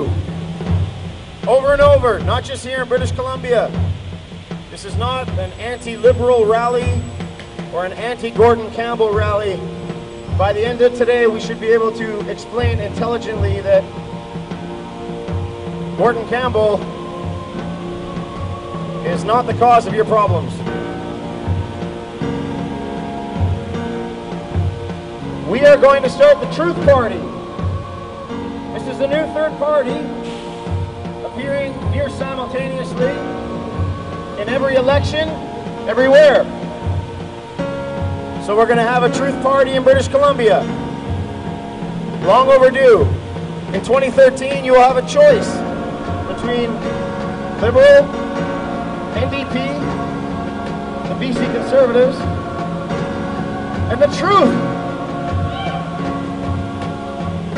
you over and over, not just here in British Columbia. This is not an anti-liberal rally or an anti-Gordon Campbell rally. By the end of today, we should be able to explain intelligently that Gordon Campbell is not the cause of your problems. We are going to start the Truth Party. This is a new third party appearing near simultaneously in every election, everywhere. So we're going to have a Truth Party in British Columbia. Long overdue. In 2013, you will have a choice between Liberal, NDP, the BC Conservatives, and the Truth.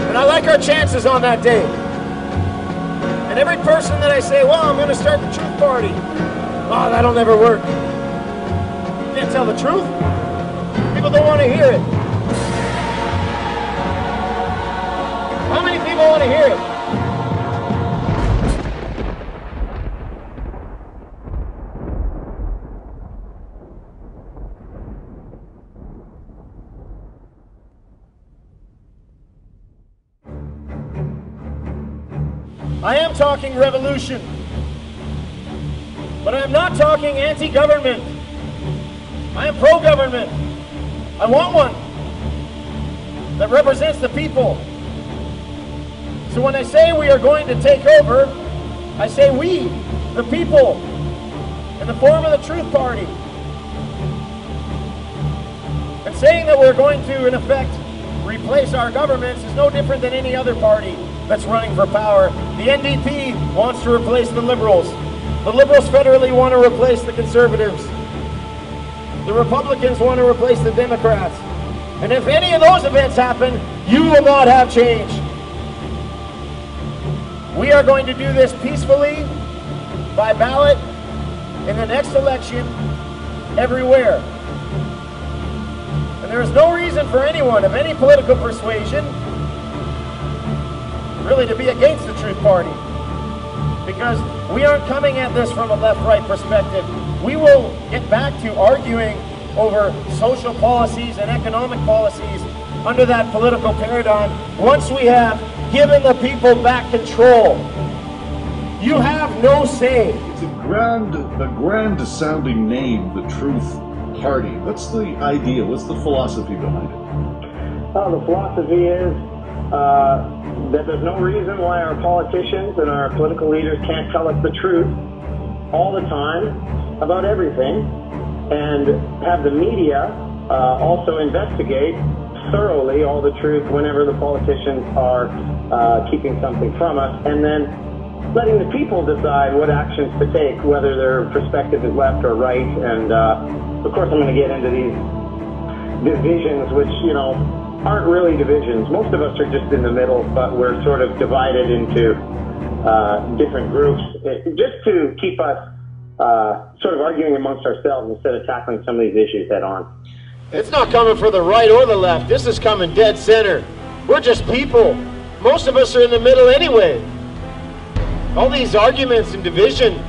And I like our chances on that day. And every person that I say, well, I'm going to start the Truth Party. Oh, that'll never work. You can't tell the truth. People don't want to hear it. How many people want to hear it? I am talking revolution, but I am not talking anti-government. I am pro-government. I want one that represents the people. So when I say we are going to take over, I say we, the people, in the form of the Truth Party. And saying that we're going to, in effect, replace our governments is no different than any other party that's running for power. The NDP wants to replace the Liberals. The Liberals federally want to replace the Conservatives. The Republicans want to replace the Democrats. And if any of those events happen, you will not have change. We are going to do this peacefully, by ballot, in the next election, everywhere. And there is no reason for anyone of any political persuasion really to be against the Truth Party, because we aren't coming at this from a left-right perspective. We will get back to arguing over social policies and economic policies under that political paradigm once we have given the people back control. You have no say. It's a grand sounding name, the Truth Party. What's the idea? What's the philosophy behind it? Well, the philosophy is that there's no reason why our politicians and our political leaders can't tell us the truth all the time about everything, and have the media also investigate thoroughly all the truth whenever the politicians are keeping something from us, and then letting the people decide what actions to take, whether their perspective is left or right. And of course I'm going to get into these divisions, which, you know, aren't really divisions. Most of us are just in the middle, but we're sort of divided into different groups, just to keep us sort of arguing amongst ourselves instead of tackling some of these issues head on. It's not coming for the right or the left. This is coming dead center. We're just people. Most of us are in the middle anyway. All these arguments and division,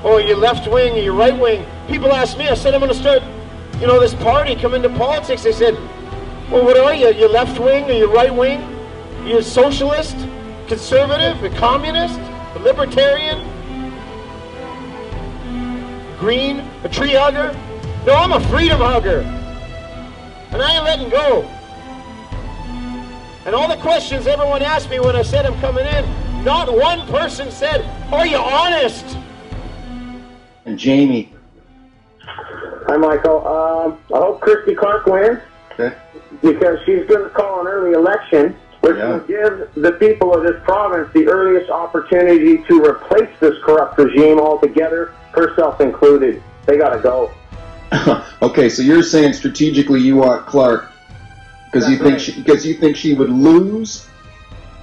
oh, you're left wing or you're right wing. People ask me, I said, I'm going to start, you know, this party, come into politics. They said, well, what are you? You're left wing or you're right wing? You're a socialist, conservative, a communist, a libertarian, green, a tree hugger? No, I'm a freedom hugger. And I ain't letting go. And all the questions everyone asked me when I said I'm coming in, not one person said, are you honest? And Jamie. Hi, Michael. I hope Christy Clark wins. Okay. Because she's going to call an early election, which will give the people of this province the earliest opportunity to replace this corrupt regime altogether, herself included. They got to go. Okay, so you're saying strategically you want Clark because you think she would lose?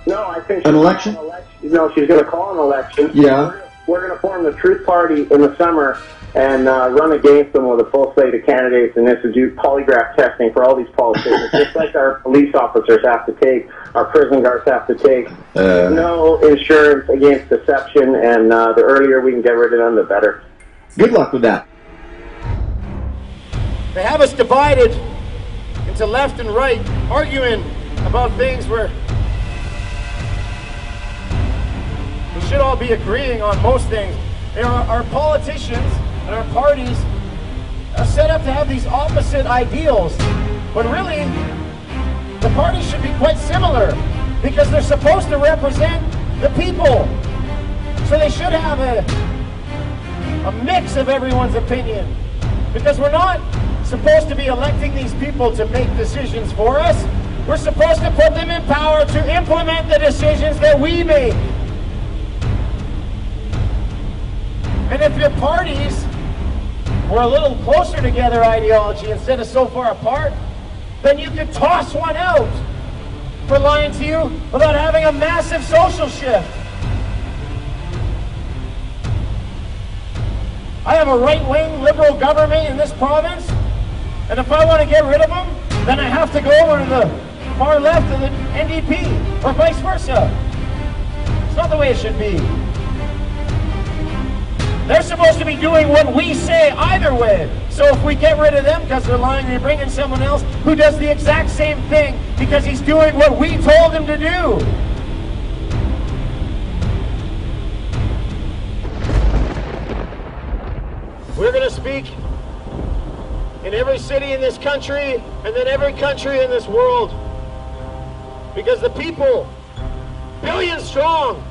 No, I think an election. No, she's going to call an election. Yeah. we're going to form the Truth Party in the summer and run against them with a full slate of candidates and institute polygraph testing for all these politicians, just like our police officers have to take, our prison guards have to take. No insurance against deception, and the earlier we can get rid of them, the better. Good luck with that. They have us divided into left and right, arguing about things where we should all be agreeing on most things. Our politicians and our parties are set up to have these opposite ideals, when really the parties should be quite similar because they're supposed to represent the people. So they should have a mix of everyone's opinion, because we're not supposed to be electing these people to make decisions for us. We're supposed to put them in power to implement the decisions that we make. And if your parties were a little closer together ideology instead of so far apart, then you could toss one out for lying to you without having a massive social shift. I have a right-wing liberal government in this province, and if I want to get rid of them, then I have to go over to the far left of the NDP, or vice versa. It's not the way it should be. They're supposed to be doing what we say either way. So if we get rid of them because they're lying, we bring in someone else who does the exact same thing because he's doing what we told him to do. We're going to speak in every city in this country and then every country in this world, because the people, billions strong,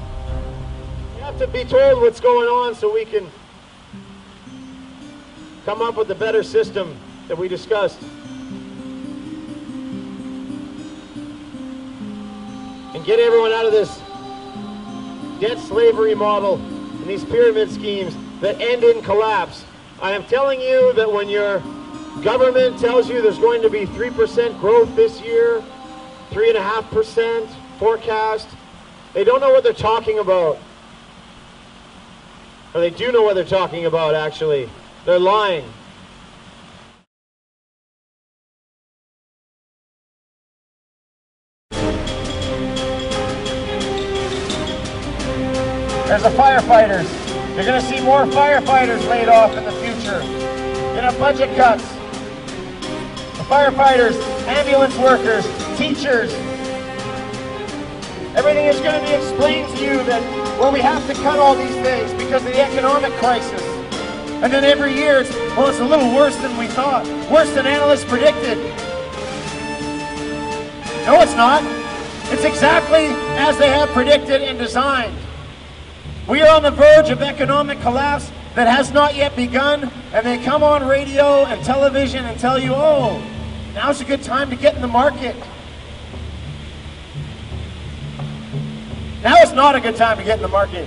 have to be told what's going on so we can come up with a better system that we discussed. And get everyone out of this debt slavery model and these pyramid schemes that end in collapse. I am telling you that when your government tells you there's going to be 3% growth this year, 3.5% forecast, they don't know what they're talking about. Or they do know what they're talking about, actually. They're lying. There's the firefighters. You're going to see more firefighters laid off in the future. You're going to have budget cuts. The firefighters, ambulance workers, teachers. Everything is going to be explained to you that, well, we have to cut all these things because of the economic crisis. And then every year, it's a little worse than we thought. Worse than analysts predicted. No, it's not. It's exactly as they have predicted and designed. We are on the verge of economic collapse that has not yet begun, and they come on radio and television and tell you, oh, now's a good time to get in the market. Now is not a good time to get in the market.